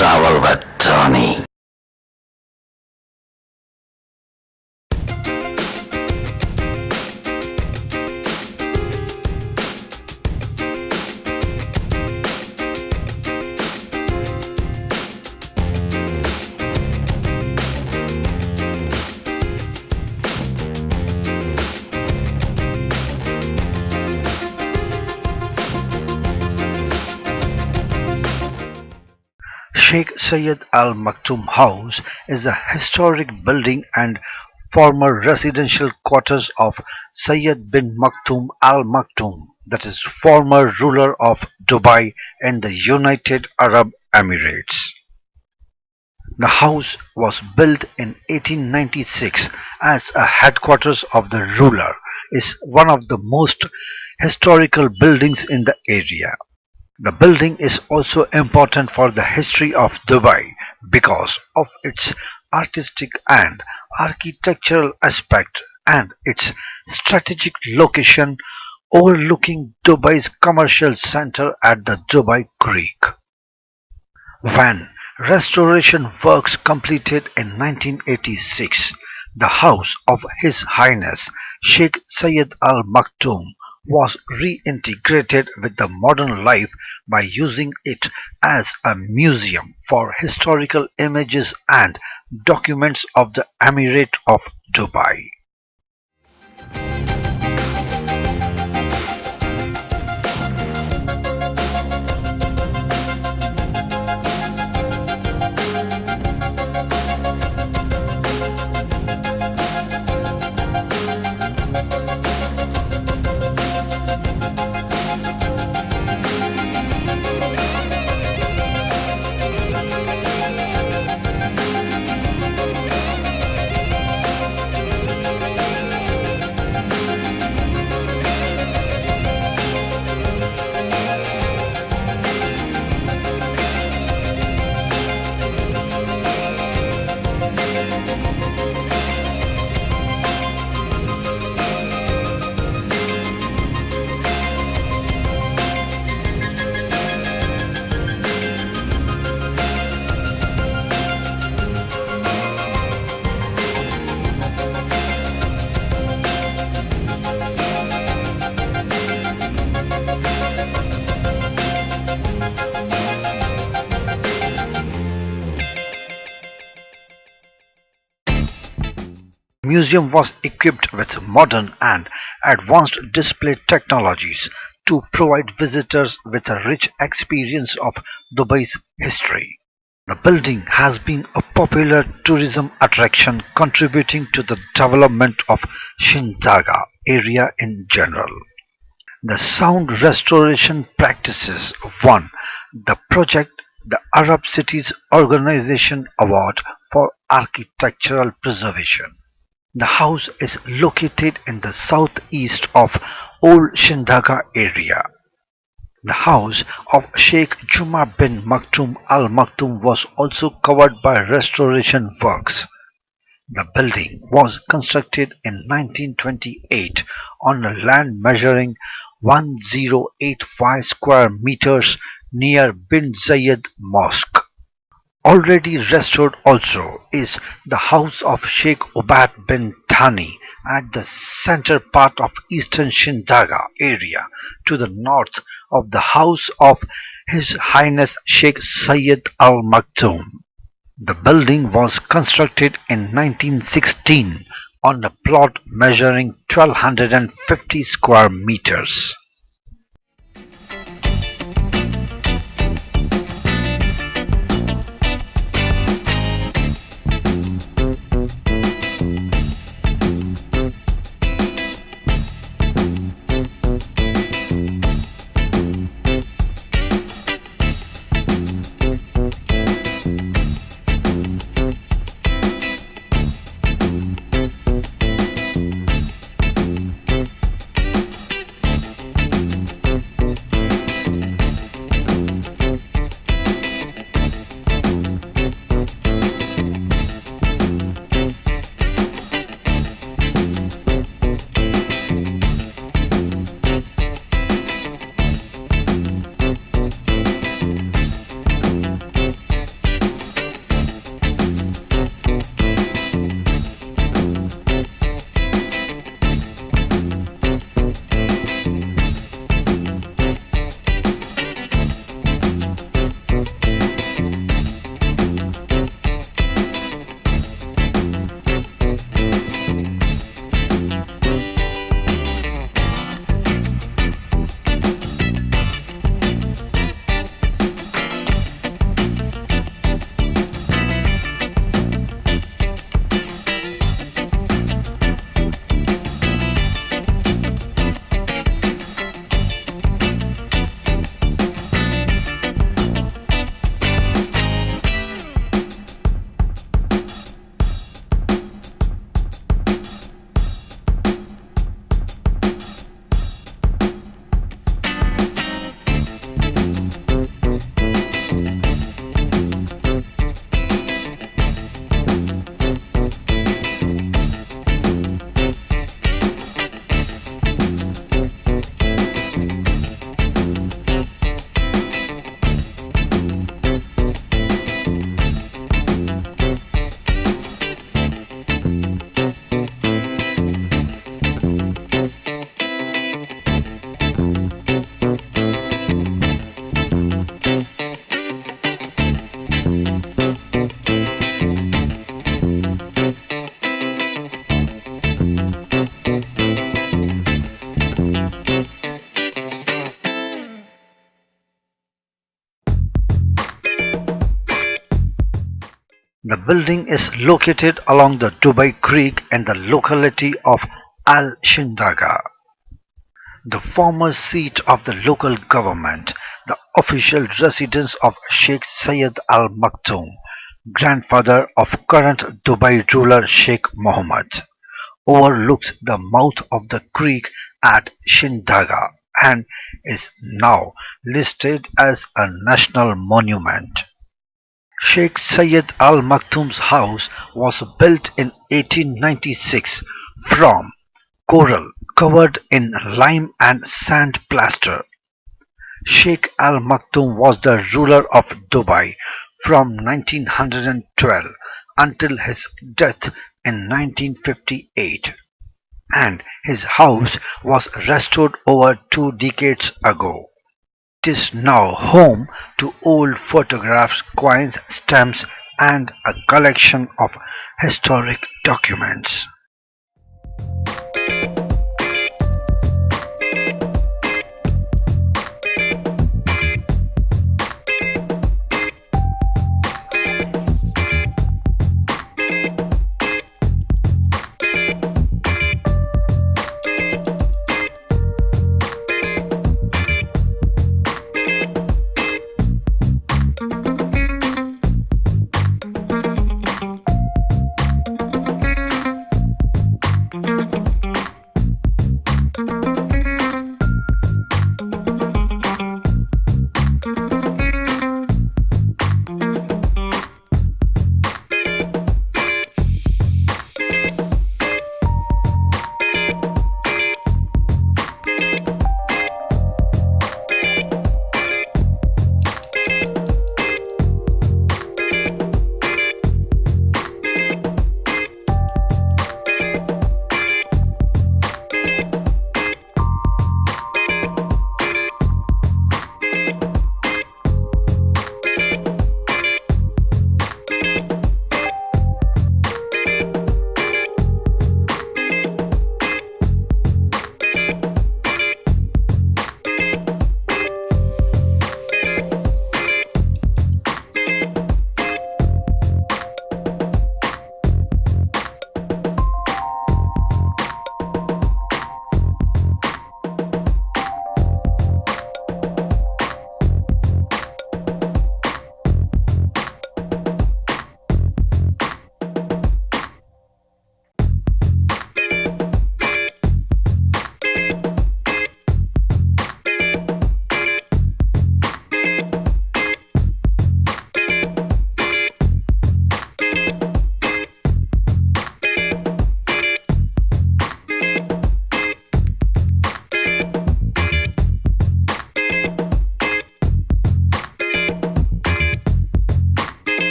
Travel with Tony. Sheikh Zayed Al Maktoum House is a historic building and former residential quarters of Zayed bin Maktoum Al Maktoum, that is, former ruler of Dubai in the United Arab Emirates. The house was built in 1896 as a headquarters of the ruler, is one of the most historical buildings in the area. The building is also important for the history of Dubai because of its artistic and architectural aspect and its strategic location overlooking Dubai's commercial center at the Dubai Creek. When restoration works completed in 1986, the house of His Highness Sheikh Zayed Al Maktoum was reintegrated with the modern life by using it as a museum for historical images and documents of the Emirate of Dubai. The museum was equipped with modern and advanced display technologies to provide visitors with a rich experience of Dubai's history. The building has been a popular tourism attraction contributing to the development of Shindaga area in general. The Sound Restoration Practices won the project the Arab Cities Organization Award for Architectural Preservation. The house is located in the southeast of Old Shindaga area. The house of Sheikh Juma bin Maktoum Al Maktoum was also covered by restoration works. The building was constructed in 1928 on a land measuring 1085 square meters near Bin Zayed Mosque. Already restored also is the house of Sheikh Ubad bin Thani at the center part of eastern Shindaga area to the north of the house of His Highness Sheikh Zayed Al Maktoum. The building was constructed in 1916 on a plot measuring 1250 square meters. The building is located along the Dubai Creek in the locality of Al Shindaga, the former seat of the local government, the official residence of Sheikh Zayed Al Maktoum, grandfather of current Dubai ruler Sheikh Mohammed, overlooks the mouth of the creek at Shindaga and is now listed as a national monument. Sheikh Zayed Al Maktoum's house was built in 1896 from coral covered in lime and sand plaster. Sheikh Al Maktoum was the ruler of Dubai from 1912 until his death in 1958, and his house was restored over 2 decades ago. It is now home to old photographs, coins, stamps, and a collection of historic documents.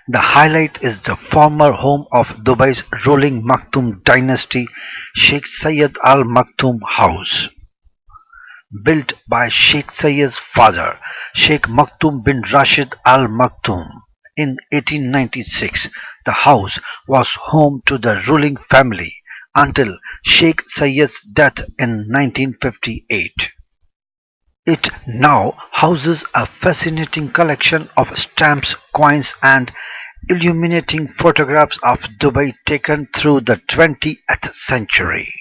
The highlight is the former home of Dubai's ruling Maktoum dynasty, Sheikh Zayed Al Maktoum House. Built by Sheikh Zayed's father, Sheikh Maktoum bin Rashid Al Maktoum. In 1896, the house was home to the ruling family until Sheikh Zayed's death in 1958. It now houses a fascinating collection of stamps, coins, and illuminating photographs of Dubai taken through the 20th century.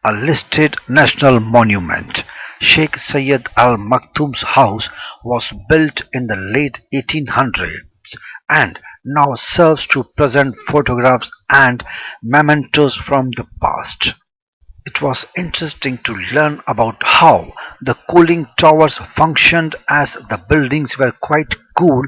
A listed national monument, Sheikh Zayed Al Maktoum's house was built in the late 1800s and now serves to present photographs and mementos from the past. It was interesting to learn about how the cooling towers functioned, as the buildings were quite cool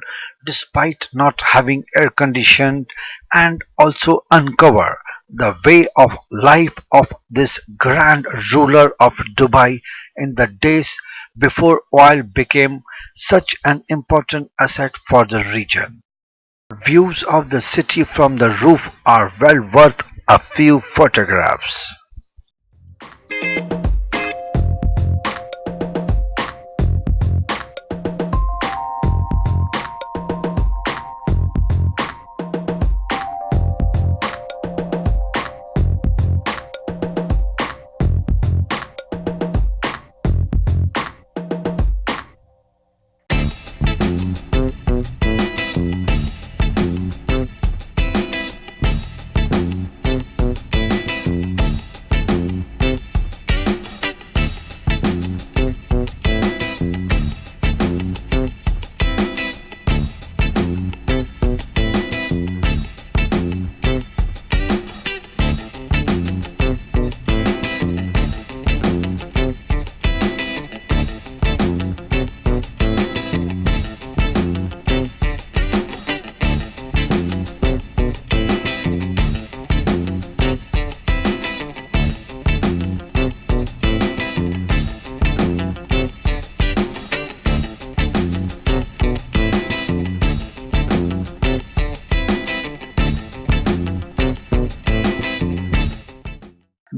despite not having air conditioned, and also uncover the way of life of this grand ruler of Dubai in the days before oil became such an important asset for the region. Views of the city from the roof are well worth a few photographs.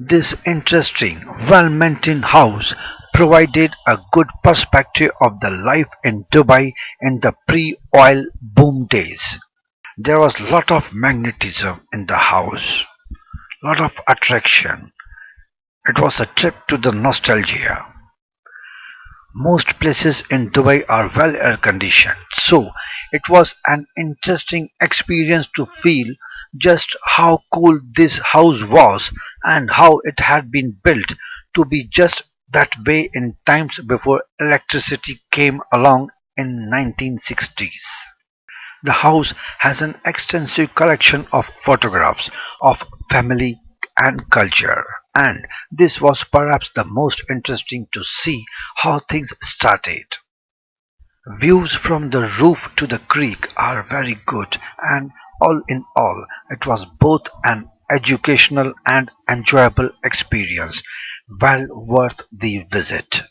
This interesting, well-maintained house provided a good perspective of the life in Dubai in the pre-oil boom days. There was lot of magnetism in the house, lot of attraction. It was a trip to the nostalgia. Most places in Dubai are well air conditioned, so it was an interesting experience to feel just how cool this house was and how it had been built to be just that way in times before electricity came along in 1960s. The house has an extensive collection of photographs of family and culture, and this was perhaps the most interesting to see how things started. Views from the roof to the creek are very good, and all in all, it was both an educational and enjoyable experience, well worth the visit.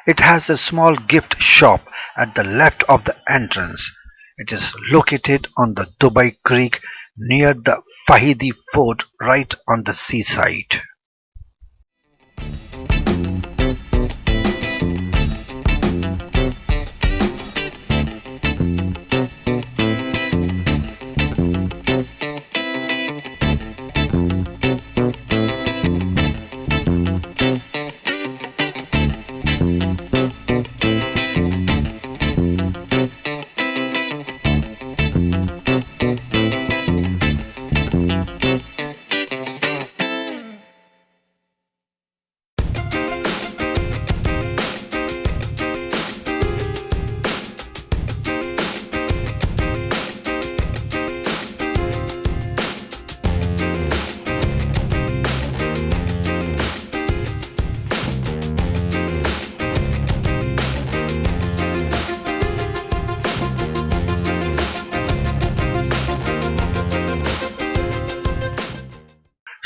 It has a small gift shop at the left of the entrance. It is located on the Dubai Creek near the Fahidi Fort right on the seaside.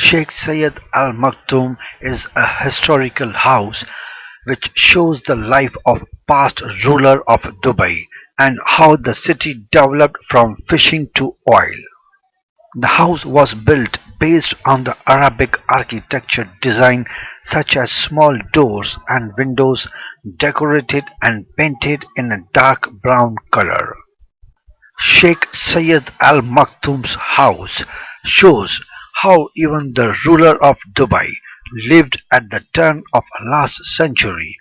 Sheikh Zayed Al Maktoum is a historical house which shows the life of past ruler of Dubai and how the city developed from fishing to oil. The house was built based on the Arabic architecture design such as small doors and windows decorated and painted in a dark brown color. Sheikh Zayed Al Maktoum's house shows how even the ruler of Dubai lived at the turn of last century,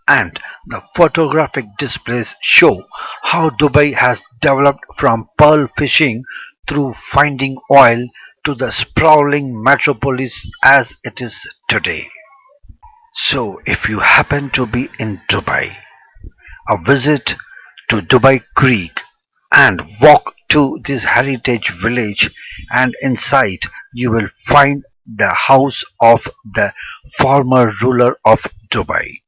and the photographic displays show how Dubai has developed from pearl fishing through finding oil to the sprawling metropolis as it is today. So, if you happen to be in Dubai, a visit to Dubai Creek and walk to this heritage village, and inside you will find the house of the former ruler of Dubai.